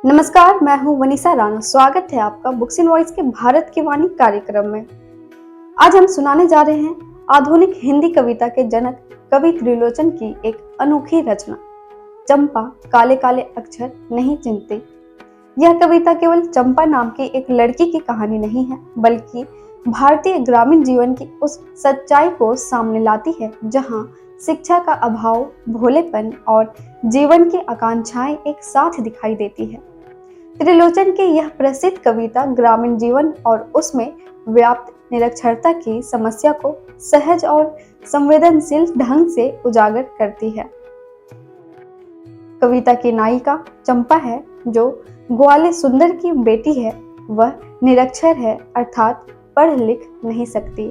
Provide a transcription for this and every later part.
नमस्कार, मैं हूं वनीसा राणा। स्वागत है आपका बुक्स इन वॉइस के भारत की वाणी कार्यक्रम में। आज हम सुनाने जा रहे हैं आधुनिक हिंदी कविता के जनक कवि त्रिलोचन की एक अनोखी रचना, चंपा काले काले अक्षर नहीं चिन्हती। यह कविता केवल चंपा नाम की एक लड़की की कहानी नहीं है, बल्कि भारतीय ग्रामीण जीवन की उस सच्चाई को सामने लाती है जहां शिक्षा का अभाव, भोलेपन और जीवन की आकांक्षाएं एक साथ दिखाई देती है। त्रिलोचन की यह प्रसिद्ध कविता ग्रामीण जीवन और उसमें व्याप्त निरक्षरता की समस्या को सहज और संवेदनशील ढंग से उजागर करती है। कविता की नायिका चंपा है, जो ग्वाले सुंदर की बेटी है। वह निरक्षर है, अर्थात पढ़ लिख नहीं सकती।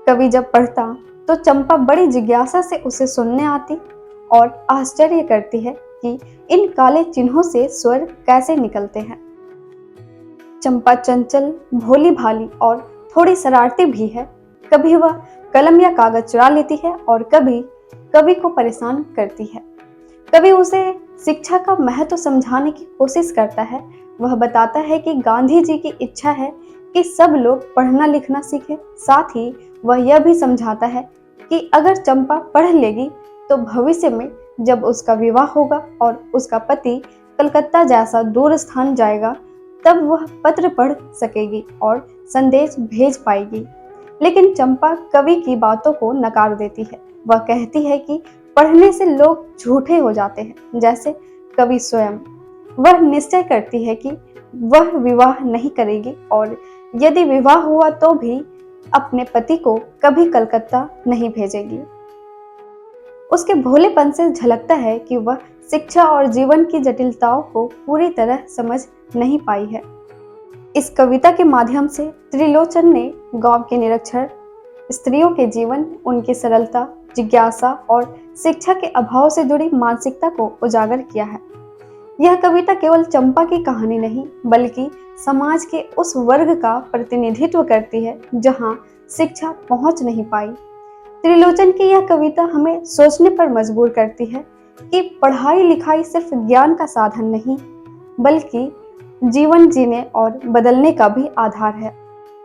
कवि जब पढ़ता तो चंपा बड़ी जिज्ञासा से उसे सुनने आती और आश्चर्य करती है कि इन काले चिन्हों से स्वर कैसे निकलते हैं। चंपा चंचल, भोली भाली और थोड़ी शरारती भी है। कभी वह कलम या कागज चुरा लेती है और कभी कवि को परेशान करती है। कवि उसे शिक्षा का महत्व समझाने की कोशिश करता है। वह बताता है कि गांधी जी की इच्छा है कि सब लोग पढ़ना लिखना सीखें। साथ ही वह यह भी समझाता है कि अगर चंपा पढ़ लेगी तो भविष्य में जब उसका विवाह होगा और उसका पति कलकत्ता जैसा दूर स्थान जाएगा, तब वह पत्र पढ़ सकेगी और संदेश भेज पाएगी। लेकिन चंपा कवि की बातों को नकार देती है। वह कहती है कि पढ़ने से लोग झूठे हो जाते हैं, जैसे कवि स्वयं। वह निश्चय करती है कि वह विवाह नहीं करेगी और यदि विवाह हुआ तो भी अपने पति को कभी कलकत्ता नहीं भेजेगी। उसके भोलेपन से झलकता है कि वह शिक्षा और जीवन की जटिलताओं को पूरी तरह समझ नहीं पाई है। इस कविता के माध्यम से त्रिलोचन ने गांव के निरक्षर स्त्रियों के जीवन, उनकी सरलता, जिज्ञासा और शिक्षा के अभाव से जुड़ी मानसिकता को उजागर किया है। यह कविता केवल चंपा की कहानी नहीं, बल्कि समाज के उस वर्ग का प्रतिनिधित्व करती है जहां शिक्षा पहुंच नहीं पाई। त्रिलोचन की यह कविता हमें सोचने पर मजबूर करती है कि पढ़ाई लिखाई सिर्फ ज्ञान का साधन नहीं, बल्कि जीवन जीने और बदलने का भी आधार है।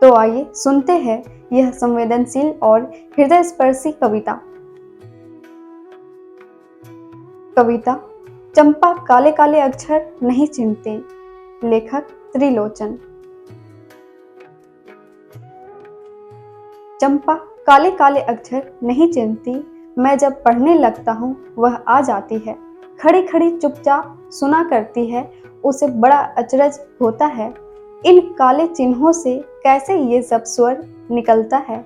तो आइए सुनते हैं यह संवेदनशील और हृदयस्पर्शी कविता। कविता चंपा काले काले अक्षर नहीं चिन्हते। लेखक त्रिलोचन। चंपा काले काले अक्षर नहीं चिन्हती। मैं जब पढ़ने लगता हूँ वह आ जाती है। खड़ी खड़ी चुपचाप सुना करती है। उसे बड़ा अचरज होता है, इन काले चिन्हों से कैसे ये सब स्वर निकलता है।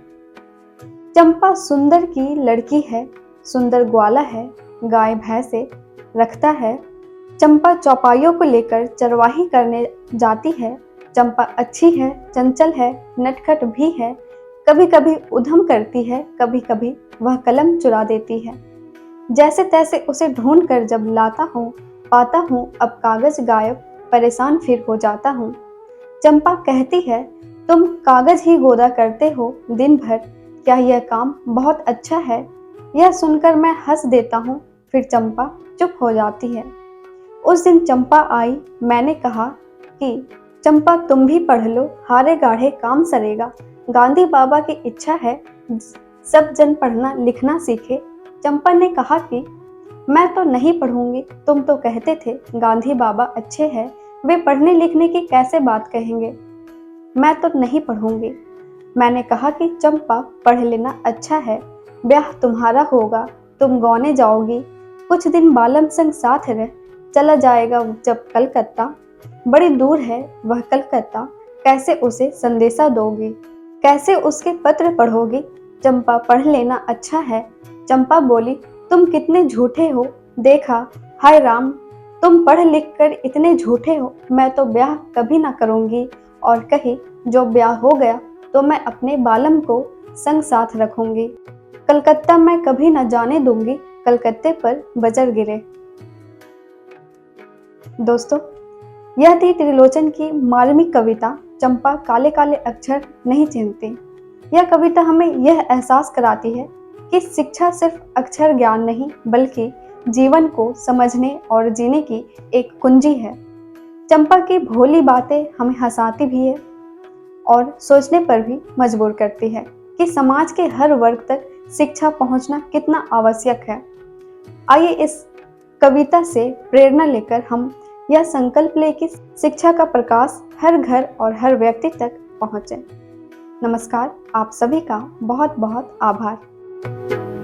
चंपा सुंदर की लड़की है, सुंदर ग्वाला है, गाय भैंसे रखता है। चंपा चौपाइयों को लेकर चरवाही करने जाती है। चंपा अच्छी है, चंचल है, नटखट भी है। कभी कभी उधम करती है, कभी कभी वह कलम चुरा देती है। जैसे तैसे उसे ढूंढ कर जब लाता हूँ, पाता हूँ अब कागज गायब, परेशान फिर हो जाता हूँ। चंपा कहती है, तुम कागज ही गोदा करते हो दिन भर, क्या यह काम बहुत अच्छा है? यह सुनकर मैं हंस देता हूँ, फिर चंपा चुप हो जाती है। उस दिन चंपा आई, मैंने कहा कि चंपा तुम भी पढ़ लो, हारे गाढ़े काम सरेगा। गांधी बाबा की इच्छा है सब जन पढ़ना लिखना सीखे। चंपा ने कहा कि मैं तो नहीं पढ़ूंगी, तुम तो कहते थे गांधी बाबा अच्छे हैं, वे पढ़ने लिखने की कैसे बात कहेंगे। मैं तो नहीं पढ़ूंगी। मैंने कहा कि चंपा पढ़ लेना अच्छा है, ब्याह तुम्हारा होगा, तुम गौने जाओगी, कुछ दिन बालम संग साथ रह, चला जाएगा जब कलकत्ता, बड़ी दूर है वह कलकत्ता, कैसे उसे संदेशा दोगी, कैसे उसके पत्र पढ़ोगी। चंपा पढ़ लेना अच्छा है। चंपा बोली, तुम कितने झूठे हो, देखा, हाय राम, तुम पढ़ लिख कर इतने झूठे हो। मैं तो ब्याह कभी ना करूंगी और कही जो ब्याह हो गया तो मैं अपने बालम को संग साथ रखूंगी। कलकत्ता मैं कभी ना जाने दूंगी, कलकत्ते पर बजर गिरे। दोस्तों, यह थी त्रिलोचन की मार्मिक कविता चंपा काले काले अक्षर नहीं चिन्हते। यह कविता हमें यह एहसास कराती है कि शिक्षा सिर्फ अक्षर ज्ञान नहीं, बल्कि जीवन को समझने और जीने की एक कुंजी है। चंपा की भोली बातें हमें हंसाती भी है और सोचने पर भी मजबूर करती है कि समाज के हर वर्ग तक शिक्षा पहुंचना कितना आवश्यक है। आइए इस कविता से प्रेरणा लेकर हम यह संकल्प लें कि शिक्षा का प्रकाश हर घर और हर व्यक्ति तक पहुंचे। नमस्कार, आप सभी का बहुत बहुत आभार।